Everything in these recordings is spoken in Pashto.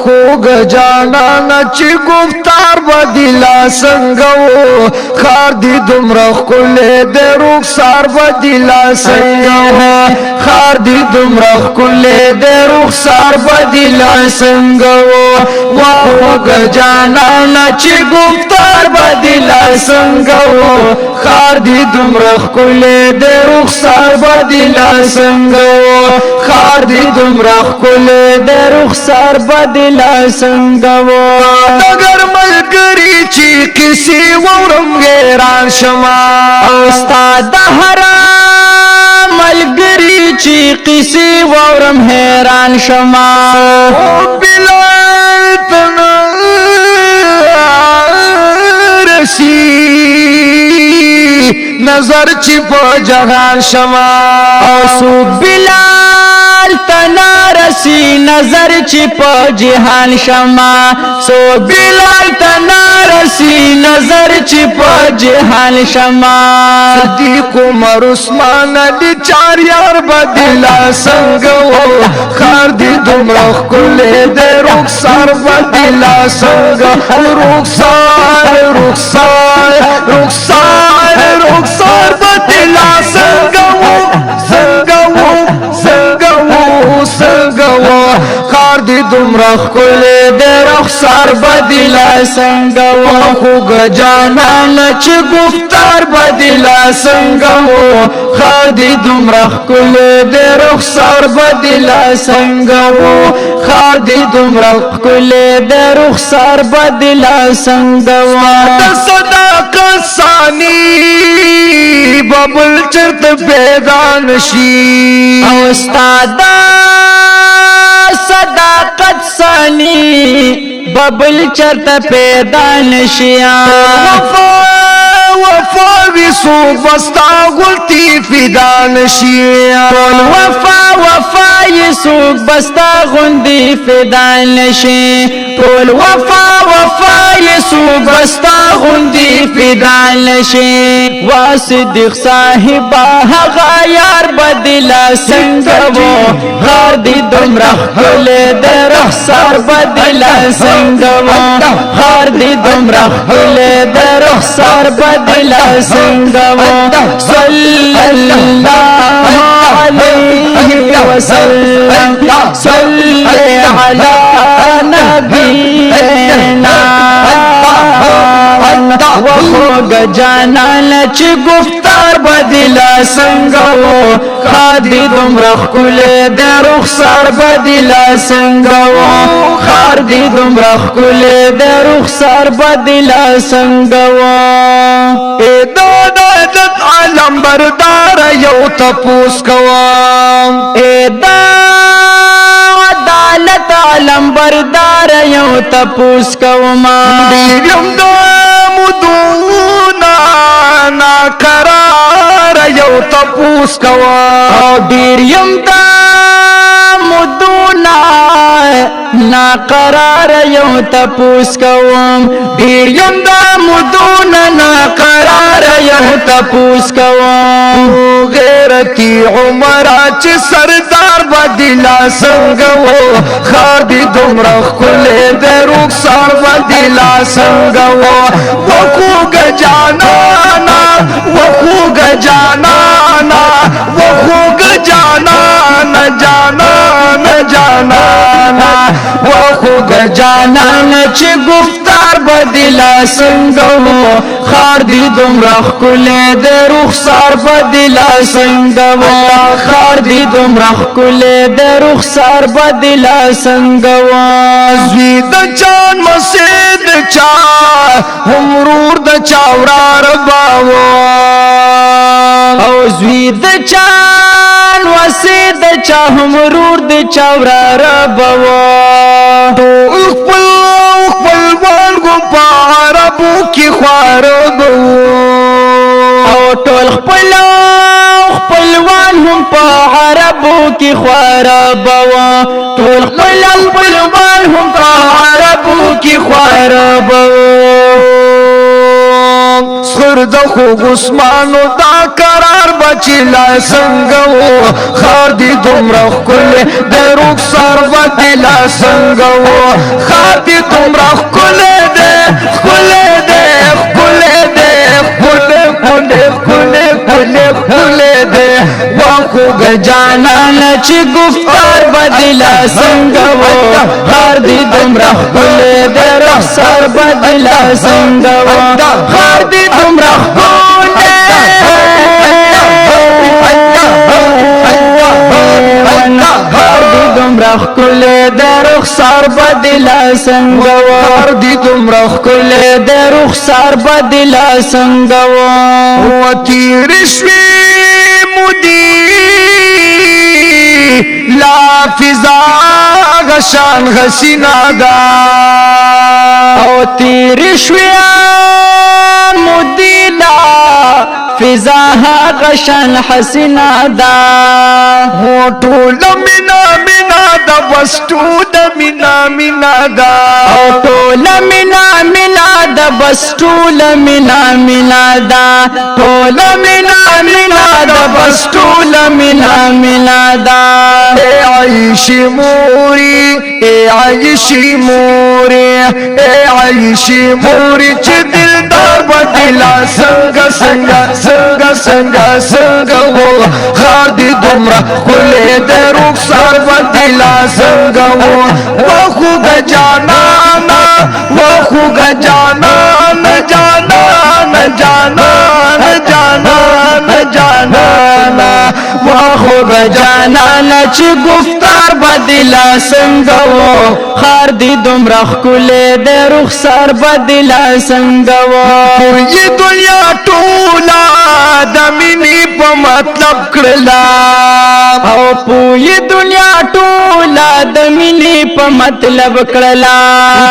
خوگ جانانا چی گفتار بدلا سنگو خار دی دمرخ کلی دی رخسار بدلا سنگو خار دی دمرخ کلی دی رخسار بدلا سنگو خوگ جانانا چی گفتار بدلا سنگو خار دی دمرخ کلی دی رخسار بدلا سنگو خار دی دمرخ کلی دی رخسار بدلا سنگو اگر ملګری چی کسی ورم غیران شما استاد حرام ملګری چی کسی ورم حیران شما بلال تنا رسی نظر چی پا جهان شما سو بلال تنا رسی نظر چی پا جهان شما سو بلال تنا رسی نظر چی پا جهان شما صدیق عمر عثمان دی چار یار بدلا سنگو خار دی دمرخ کلی دی رخسار بدلا سنگو رخسار رخسار رخسار رخسار بدلا سنگو سنگو سنگو سنگو خار دی دمرخ کلی دی رخسار بدلا سنگو خوگ جانان چی گفتار بدلا سنگو خار دی دمرخ کلی دی رخسار بدلا سنگو خار دی دمرخ کلی دی رخسار بدلا سنگو صداقت ثانی ببل چرت پیدا نشی استاد صداقت ثانی ببل چرت پیدا نشی وفا وسو بستا غلطی فدا نشی وفا وفا یسوک بستا غندی فدا نشی طول وفا وفا یسوک بستا غندی فدا نشی واسدق صاحبا حقا یار بدلا سنگو غار دی دمرخ کلی دی رخسار بدلا سنگو غار دی دمرخ کلی دی رخسار بدلا سنگو صلی اللہ علیہ وسلم صلی علی نبینا وخوگ جانان چی گفتار بدلا سنگو خادی دمرخ کلی دی رخسار بدلا سنگو خاردی دمرخ کلی دی رخسار بدلا سنگو اے دادت عالم بردار یو تپوس کوام اے عدالت عالم بردار یو تپوس کوام دیرم دامدونا ناقرار یو تپوس کوام دیرم دامدونا ناقرار یو تپوس کوام دیرم دامدونا ناقرار یو تپوس کوام غیرتی عمرہ چی سردار بدلا سنگو خاردی دمرخ کلی دی رخسار بدلا سنگو وخوگ جانانا وخوگ جانانا وخوگ جانانا جانانا جانانا وخوگ جانانا چی گفتار بدلا سنگو خاردی دمرخ کلی دی رخسار بدلا سنگو خاردی دمرخ کلی دی رخسار بدلا سنگو زوید چان مسید چا همرور د چاورار باو او زوید چان وسید چا همرور د چاورار باو تو خپل والګو پاربو کی خوار بو او ټول خپلوان هم په عربو کی خوار بو ټول خپلوان هم په عربو کی خوار بو سر د خوږ عثمانو دا قرار بچی لا څنګه و خار دی دومره ښکلی د رخسار بدلا څنګه و خاطی تمرا خله دے خله دے خله دے خله خله خله خله خله دے واخو گجانان چی گفتار بدلا سنگو خار دی دمرا خلے دے رخصار بدلا سنگو خار دی دمرا خلے خار دی دمرا خلے دے رخصار بدلا سنگو خار دی دمرا خلے دے رخصار بدلا سنگو و تیر شوی مودی لا فضا غشان غسینا دا او تیر شویا مدیلا فضا غشان حسینا دا هو ټول مینا مینا دا بس ټول مینا مینا دا او ټول مینا مینا دا بس ټول مینا مینا دا ټول مینا مینا دا بس ټول مینا مینا دا اے عیشی موری اے عیشی موری اے عیشی موری چې دلدار بدلا څنګه څنګه څنګه څنګه څنګه وو خار دي دومره خلې د رخسار بدلا څنګه وو واخو گجانا واخو گجانا جانا جانا جانا جانا واخو گجانا چی گفتار بدلا سنگو خار دی دمرا خکولے دے رخصار بدلا سنگو یہ دنیا ټولا د مینې په مطلب کړلا او پوی دنیا ټولا د مینې په مطلب کړلا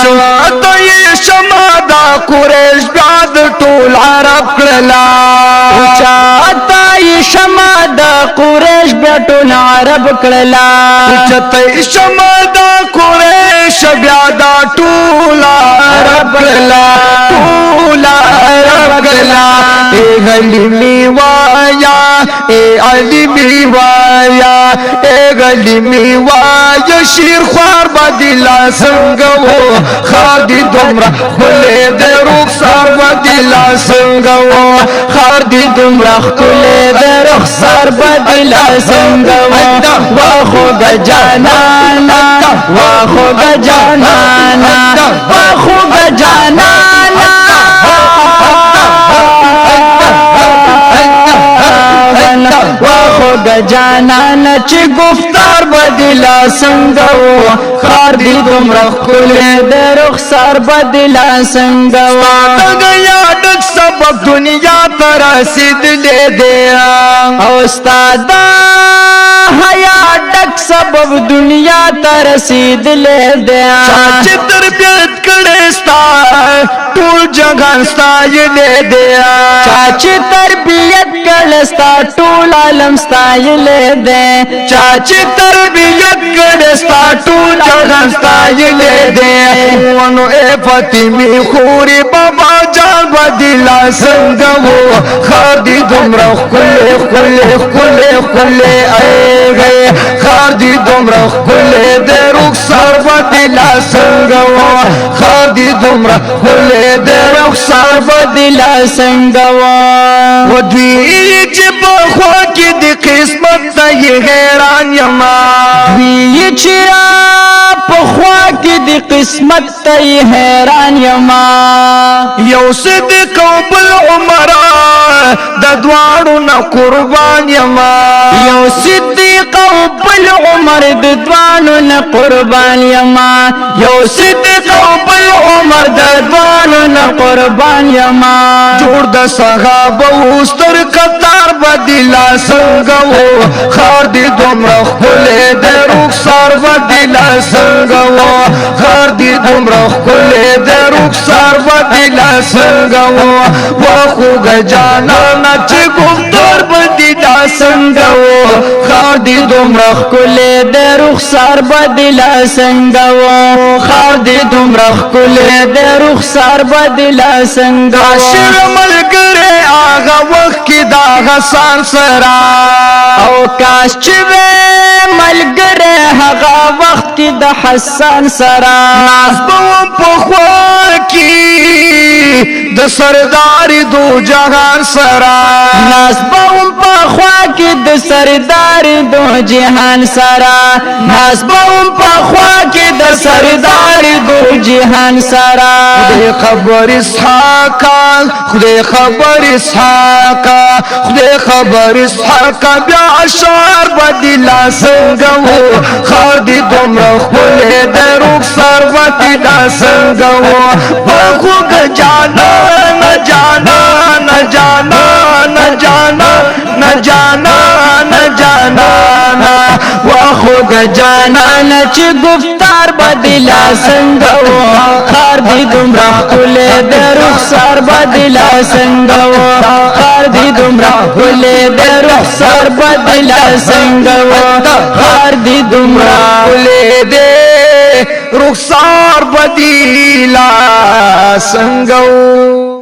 چاته یې شمع دا قریش بیا د ټول عرب کړلا چاته یې شمع دا قریش بیا ټول عرب کړلا چاته یې شمع دا قریش بیا دا ټول عرب کړلا ټول عرب کړلا اے غلی می وایا اے علی می وایا اے غلی می وایا شیر خوار بدلا څنګه وو خادي دومره خلې د رخسار بدلا څنګه وو خادي دومره خلې د رخسار بدلا څنګه وو واخو گجانانا واخو گجانانا واخو گجانانا واخو گجانان چی گفتار بدلا سنگو خار دی دمرا خلے دے رخصار بدلا سنگو گیا ڈک سبب دنیا ترسید لے دیا استادا حیا ڈک سبب دنیا ترسید لے دیا چاچی تربیت کڑستا ټول جگان ستا یہ لے دیا چاچی تربیت کڑستا ټول عالم ستا یہ لے دے چاچی تربیت کڑستا ټول جگان ستا یہ لے دے ونو اے فاطمی خوری بابا جان بدلا څنګه وو خادي دومره خلې خلې خلې خلې اے گئے خادي دومره خلې د رخسار بدلا څنګه وو خادي دومره خلې د رخسار بدلا سنگو ودوی چې په خوا کې د قسمت ته حیران یما وی چرا پخوا کی دی قسمت تی حیران یما یو صدق او بل عمر د دوانو نه قربان یما یو صدیق او بل عمر د دوانو نه قربان یما یو صدیق او بل عمر د دوانو نه قربان یما جوړ د صحابه وستر قطار بدلا څنګه وو خار دي دومره خلې د رخسار بدلا څنګه وو خار دي دومره خلې د رخسار بدلا څنګه وو واخو گجانا چې ګفتار بدلا څنګه وو خار دي دومره خلې د رخسار بدلا څنګه وو خار دي دومره خلې د رخسار بدلا څنګه عاشق ملګری هغه وخت کې دا غسان سرا او کاش چې ملګری هغه وخت کی د حسن سرا ناز بوم پخوا کی د سردار دو جهان سرا ناز بوم پخوا کی د سردار دو جهان سرا ناز بوم پخوا کی د سردار دو جهان سرا خدای خبر اسحاقا خدای خبر اسحاقا خدای خبر اسحاقا بیا اشعار بدلا څنګه وو خادي دومره خپل دروغ سر بدلا څنګه وو بخو جانا نه جانا نه جانا نه جانا نه جانا نه جانا واخو جانا نچ گفتار بدلا څنګه وو خار دی دومره کول د رخسار بدلا څنګه وو خار دی دومره کول د رخسار بدلا څنګه وو خار دی دومره کول د رخسار بدلا څنګه